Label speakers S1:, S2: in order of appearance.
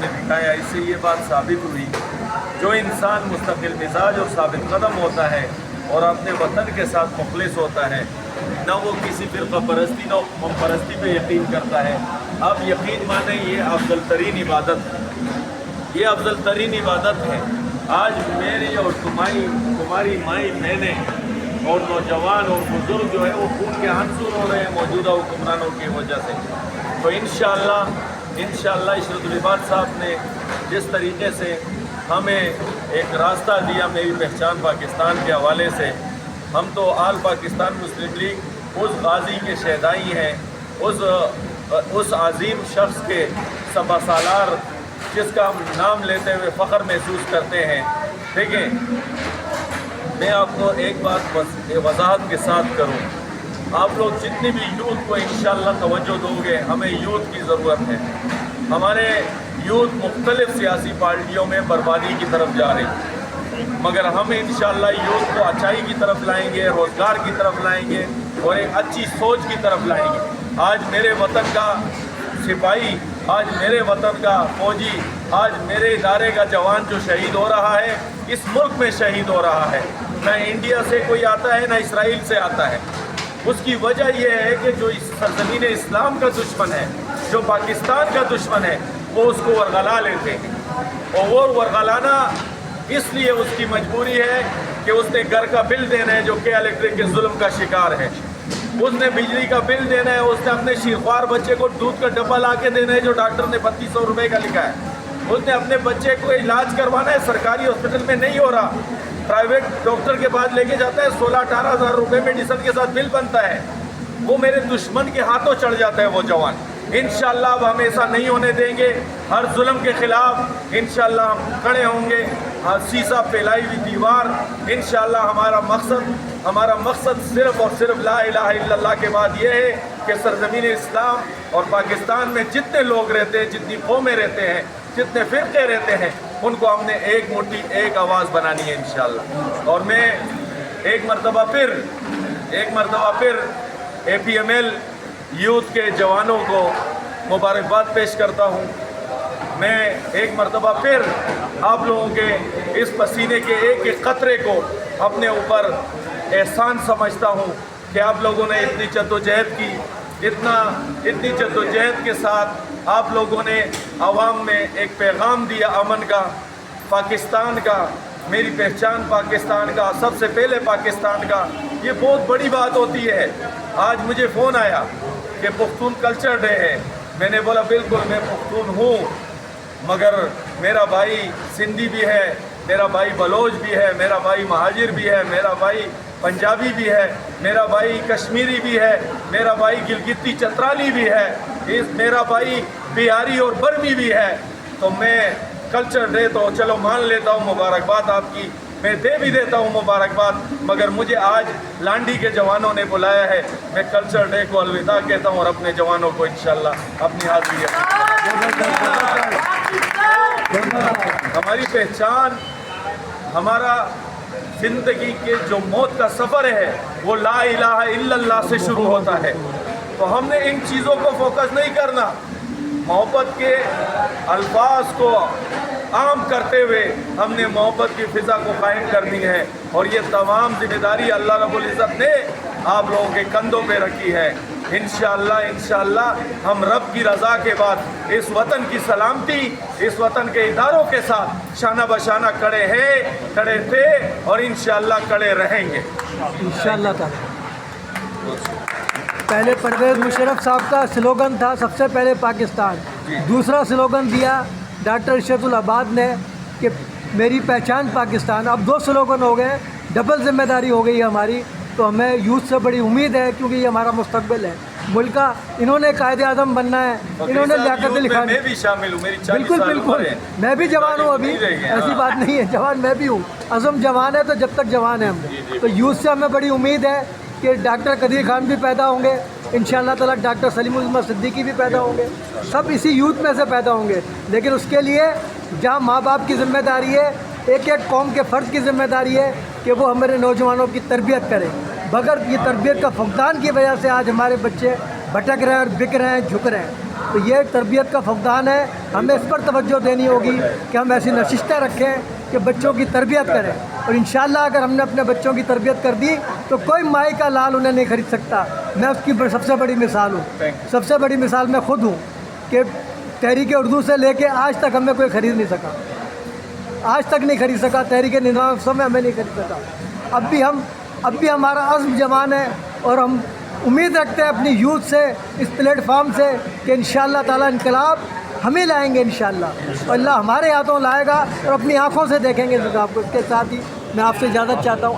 S1: ने दिखाया। इससे ये बात साबित हुई, जो इंसान मुस्तकिल मिजाज और साबित कदम होता है और अपने वतन के साथ मुखलिस होता है, न वो किसी फ़िरक़ा परस्ती न कौम परस्ती पे यकीन करता है। अब यकीन माने ये अफजल तरीन इबादत है, ये अफजल तरीन इबादत है। आज मेरी और तुम्हारी माई बहनें और नौजवान और बुज़ुर्ग जो है वो खून के आंसू रो रहे हैं मौजूदा हुक्मरानों की वजह से। तो इंशाअल्लाह इशरतुल इबाद साहब ने जिस तरीके से हमें एक रास्ता दिया मेरी पहचान पाकिस्तान के हवाले से, हम तो आल पाकिस्तान मुस्लिम लीग उस गाजी के शहदाई हैं, उस अजीम शख्स के सबा सालार जिसका हम नाम लेते हुए फ़ख्र महसूस करते हैं। ठीक है, मैं आपको एक बात वजाहत के साथ करूं, आप लोग जितनी भी यूथ को इंशाअल्लाह तवज्जो दोगे, हमें यूथ की ज़रूरत है। हमारे यूथ मुख्तलिफ सियासी पार्टियों में बर्बादी की तरफ जा रही, मगर हम इंशाअल्लाह यूथ को अच्छाई की तरफ लाएंगे, रोज़गार की तरफ लाएंगे और एक अच्छी सोच की तरफ लाएंगे। आज मेरे वतन का सिपाही, आज मेरे वतन का फौजी, आज मेरे इदारे का जवान जो शहीद हो रहा है, इस मुल्क में शहीद हो रहा है। न इंडिया से कोई आता है, न इसराइल से आता है। उसकी वजह यह है कि जो इस सरज़मीन इस्लाम का दुश्मन है, जो पाकिस्तान का दुश्मन है, वो उसको वरगला लेते हैं। और वो वरगलाना इसलिए उसकी मजबूरी है कि उसने घर का बिल देना है जो कि इलेक्ट्रिक के जुल्म का शिकार है, उसने बिजली का बिल देना है, उसने अपने शीरख्वार बच्चे को दूध का डब्बा ला के देना है जो डॉक्टर ने 3200 रुपये का लिखा है, उसने अपने बच्चे को इलाज करवाना है, सरकारी हॉस्पिटल में नहीं हो रहा, प्राइवेट डॉक्टर के पास लेके जाता है, 16-18 हज़ार रुपये मेडिसिन के साथ बिल बनता है। वो मेरे दुश्मन के हाथों चढ़ जाता है वो जवान। इंशाअल्लाह अब हम ऐसा नहीं होने देंगे। हर जुल्म के ख़िलाफ़ इंशाअल्लाह हम खड़े होंगे, शीशा फैलाई हुई दीवार। इंशाअल्लाह हमारा मकसद सिर्फ़ और सिर्फ ला इलाहा इल्लल्लाह के बाद ये है कि सरज़मीन इस्लाम और पाकिस्तान में जितने लोग रहते हैं, जितनी कौमें रहते हैं, जितने फ़िरक़े रहते हैं, उनको हमने एक मुट्ठी एक आवाज़ बनानी है इंशाअल्लाह। और मैं एक मरतबा फिर APML यूथ के जवानों को मुबारकबाद पेश करता हूँ। मैं एक मरतबा फिर आप लोगों के इस पसीने के एक एक क़तरे को अपने ऊपर एहसान समझता हूँ कि आप लोगों ने इतनी जद्दोजहद की, इतनी जद्दोजहद के साथ आप लोगों ने आवाम में एक पैगाम दिया अमन का, पाकिस्तान का, मेरी पहचान पाकिस्तान का, सबसे पहले पाकिस्तान का। ये बहुत बड़ी बात होती है। आज मुझे फ़ोन आया कि पुख्तून कल्चर डे है। मैंने बोला बिल्कुल मैं पुख्तून हूँ, मगर मेरा भाई सिंधी भी है, मेरा भाई बलोच भी है, मेरा भाई महाजिर भी है, मेरा भाई पंजाबी भी है, मेरा भाई कश्मीरी भी है, मेरा भाई गिलगिती चतराली भी है, मेरा भाई बिहारी और बर्मी भी है। तो मैं कल्चर डे तो चलो मान लेता हूँ, मुबारकबाद आपकी मैं दे भी देता हूँ मुबारकबाद, मगर मुझे आज लांडी के जवानों ने बुलाया है। मैं कल्चर डे को अलविदा कहता हूँ और अपने जवानों को इंशाअल्लाह अपनी हाज़िरी। हमारी पहचान, हमारा ज़िंदगी के जो मौत का सफ़र है वो ला इलाहा इल्लल्लाह से शुरू होता है। तो हमने इन चीज़ों को फोकस नहीं करना, मोहब्बत के अल्फाज को आम करते हुए हमने मोहब्बत की फ़िज़ा को कायम करनी है। और ये तमाम जिम्मेदारी अल्लाह रब्बुल इज़्ज़त ने आप लोगों के कंधों पे रखी है। इंशाअल्लाह हम रब की रज़ा के बाद इस वतन की सलामती, इस वतन के इदारों के साथ शाना बशाना खड़े हैं, खड़े थे और इंशाअल्लाह खड़े रहेंगे
S2: इंशाअल्लाह। पहले परवेज़ मुशर्रफ साहब का स्लोगन था सबसे पहले पाकिस्तान, दूसरा स्लोगन दिया डॉक्टर इशरतुल इबाद ने कि मेरी पहचान पाकिस्तान। अब 2 स्लोगन हो गए, डबल जिम्मेदारी हो गई हमारी। तो हमें यूथ से बड़ी उम्मीद है, क्योंकि ये हमारा मुस्तकबिल है मुल्क का। इन्होंने कायदे आज़म बनना है, इन्होंने लियाकत अली खान।
S1: मैं भी शामिल हूँ, मेरी 40
S2: बिल्कुल
S1: साल
S2: बिल्कुल, मैं भी जवान हूँ अभी, ऐसी बात नहीं है, जवान मैं भी हूँ। अज़म जवान है तो जब तक जवान है हम। तो यूथ से हमें बड़ी उम्मीद है कि डॉक्टर कदीर खान भी पैदा होंगे, इंशाअल्लाह ताला डॉक्टर सलीमुल उम्मत सिद्दीकी भी पैदा होंगे, सब इसी यूथ में से पैदा होंगे। लेकिन उसके लिए जहाँ माँ बाप की ज़िम्मेदारी है, एक एक कौम के फ़र्द की ज़िम्मेदारी है कि वो हमारे नौजवानों की तरबियत करें। बगैर ये तरबियत का फुकदान की वजह से आज हमारे बच्चे भटक रहे हैं और बिक रहे हैं, झुक रहे हैं। تو یہ تربیت کا فقدان ہے. ہمیں اس پر توجہ دینی ہوگی کہ ہم ایسی نشستیں رکھیں کہ بچوں کی تربیت کریں, اور انشاءاللہ اگر ہم نے اپنے بچوں کی تربیت کر دی تو کوئی مائی کا لال انہیں نہیں خرید سکتا. میں اس کی سب سے بڑی مثال ہوں, سب سے بڑی مثال میں خود ہوں کہ تحریک اردو سے لے کے آج تک ہمیں کوئی خرید نہیں سکا, آج تک نہیں خرید سکا. تحریک نظام میں ہمیں نہیں خرید سکا. اب بھی ہمارا عزم جوان ہے, اور ہم امید رکھتے ہیں اپنی یوتھ سے, اس پلیٹ فارم سے, کہ انشاءاللہ تعالیٰ انقلاب ہمیں لائیں گے انشاءاللہ, اور اللہ ہمارے ہاتھوں لائے گا, اور اپنی آنکھوں سے دیکھیں گے انقلاب کو. اس کے ساتھ ہی میں آپ سے اجازت چاہتا ہوں.